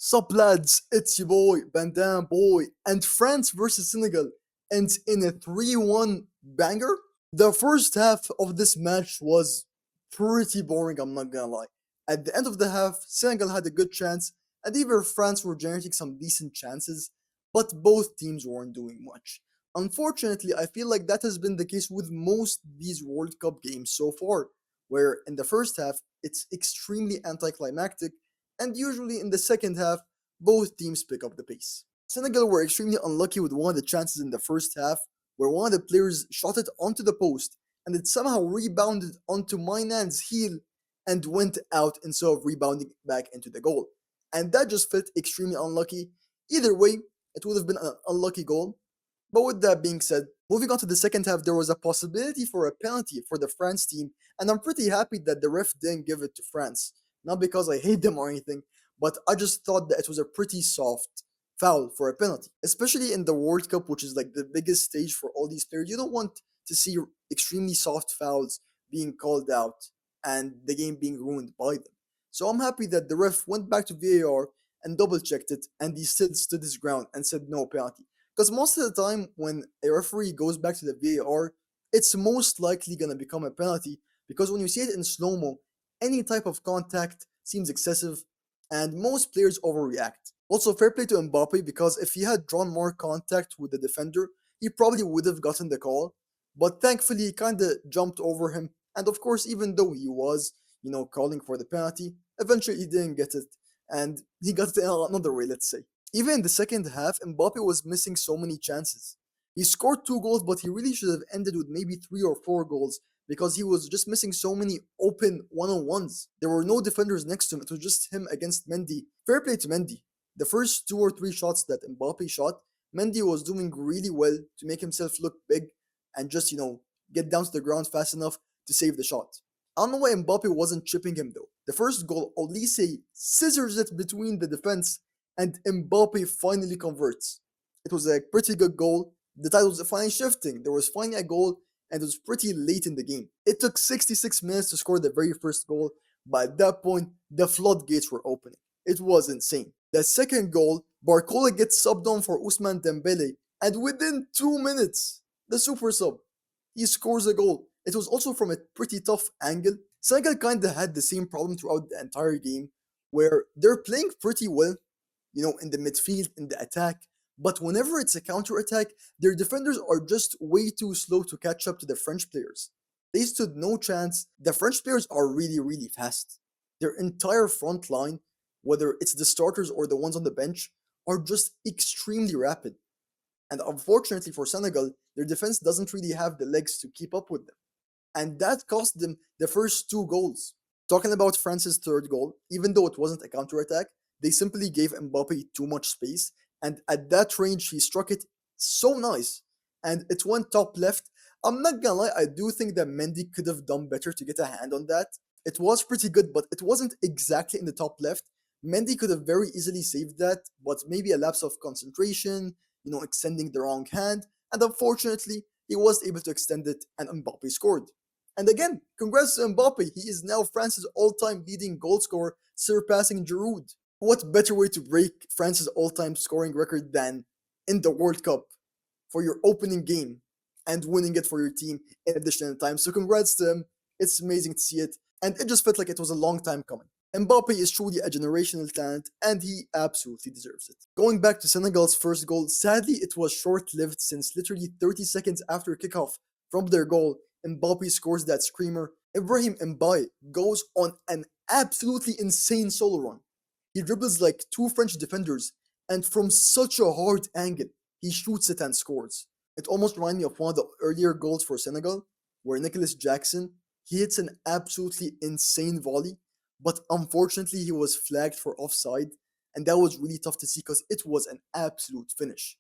Sup lads, it's your boy, Bandana-Boi, and France versus Senegal ends in a 3-1 banger. The first half of this match was pretty boring, I'm not gonna lie. At the end of the half, Senegal had a good chance, and even France were generating some decent chances, but both teams weren't doing much. Unfortunately, I feel like that has been the case with most these World Cup games so far, where in the first half, it's extremely anticlimactic and usually in the second half, both teams pick up the pace. Senegal were extremely unlucky with one of the chances in the first half, where one of the players shot it onto the post and it somehow rebounded onto Mainan's heel and went out instead of rebounding back into the goal. And that just felt extremely unlucky. Either way, it would have been an unlucky goal. But with that being said, moving on to the second half, there was a possibility for a penalty for the France team, and I'm pretty happy that the ref didn't give it to France. Not because I hate them or anything, but I just thought that it was a pretty soft foul for a penalty. Especially in the World Cup, which is like the biggest stage for all these players. You don't want to see extremely soft fouls being called out and the game being ruined by them. So I'm happy that the ref went back to VAR and double checked it, and he still stood his ground and said no penalty. Because most of the time, when a referee goes back to the VAR, it's most likely going to become a penalty because when you see it in slow mo, any type of contact seems excessive and most players overreact. Also, fair play to Mbappe because if he had drawn more contact with the defender, he probably would have gotten the call. But thankfully, he kind of jumped over him. And of course, even though he was, calling for the penalty, eventually he didn't get it. And he got it in another way, let's say. Even in the second half, Mbappe was missing so many chances. He scored 2 goals, but he really should have ended with maybe 3 or 4 goals because he was just missing so many open one-on-ones. There were no defenders next to him. It was just him against Mendy. Fair play to Mendy. The first 2 or 3 shots that Mbappe shot, Mendy was doing really well to make himself look big and just, get down to the ground fast enough to save the shot. I don't know why Mbappe wasn't chipping him though. The first goal, Olise scissors it between the defense and Mbappe finally converts. It was a pretty good goal. The tide was finally shifting. There was finally a goal, and it was pretty late in the game. It took 66 minutes to score the very first goal, but at that point, the floodgates were opening. It was insane. The second goal, Barcola gets subbed on for Ousmane Dembele, and within 2 minutes, the super sub, he scores a goal. It was also from a pretty tough angle. Senegal kinda had the same problem throughout the entire game, where they're playing pretty well, in the midfield, in the attack. But whenever it's a counter attack, their defenders are just way too slow to catch up to the French players. They stood no chance. The French players are really, really fast. Their entire front line, whether it's the starters or the ones on the bench, are just extremely rapid. And unfortunately for Senegal, their defense doesn't really have the legs to keep up with them. And that cost them the first 2 goals. Talking about France's third goal, even though it wasn't a counter attack, they simply gave Mbappe too much space, and at that range, he struck it so nice, and it went top left. I'm not gonna lie, I do think that Mendy could have done better to get a hand on that. It was pretty good, but it wasn't exactly in the top left. Mendy could have very easily saved that, but maybe a lapse of concentration, extending the wrong hand, and unfortunately, he was able to extend it, and Mbappe scored. And again, congrats to Mbappe, he is now France's all-time leading goal scorer, surpassing Giroud. What better way to break France's all-time scoring record than in the World Cup for your opening game and winning it for your team in additional time? So congrats to him. It's amazing to see it, and it just felt like it was a long time coming. Mbappe is truly a generational talent, and he absolutely deserves it. Going back to Senegal's first goal, sadly it was short-lived since literally 30 seconds after kickoff from their goal, Mbappe scores that screamer. Ibrahim Mbaye goes on an absolutely insane solo run. He dribbles like 2 French defenders, and from such a hard angle, he shoots it and scores. It almost reminded me of one of the earlier goals for Senegal, where Nicholas Jackson, he hits an absolutely insane volley, but unfortunately he was flagged for offside, and that was really tough to see because it was an absolute finish.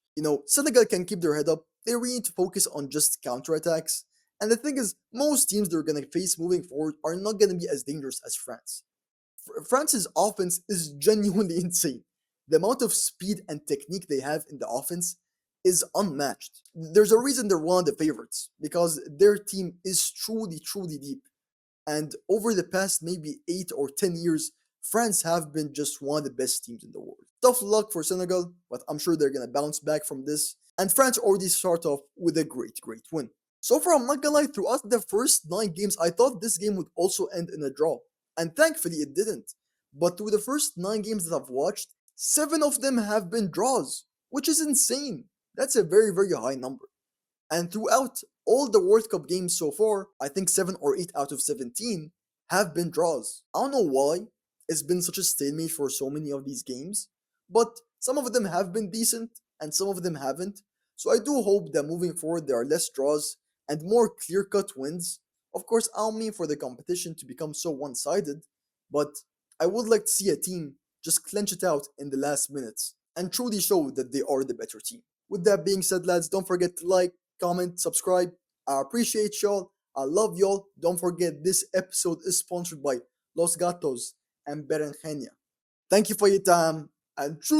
Senegal can keep their head up, they really need to focus on just counterattacks, and the thing is, most teams they're going to face moving forward are not going to be as dangerous as France. France's offense is genuinely insane. The amount of speed and technique they have in the offense is unmatched. There's a reason they're one of the favorites because their team is truly, truly deep. And over the past maybe 8 or 10 years, France have been just one of the best teams in the world. Tough luck for Senegal, but I'm sure they're gonna bounce back from this. And France already start off with a great win. So far, I'm not gonna lie, throughout the first 9 games, I thought this game would also end in a draw. And thankfully it didn't. But through the first 9 games that I've watched, 7 of them have been draws, which is insane. That's a very high number. And throughout all the World Cup games so far, I think 7 or 8 out of 17 have been draws. I don't know why it's been such a stalemate for so many of these games, but some of them have been decent and some of them haven't. So I do hope that moving forward there are less draws and more clear cut wins. Of course, I don't mean for the competition to become so one sided, but I would like to see a team just clench it out in the last minutes and truly show that they are the better team. With that being said, lads, don't forget to like, comment, subscribe. I appreciate y'all. I love y'all. Don't forget this episode is sponsored by Los Gatos and Berenjena. Thank you for your time and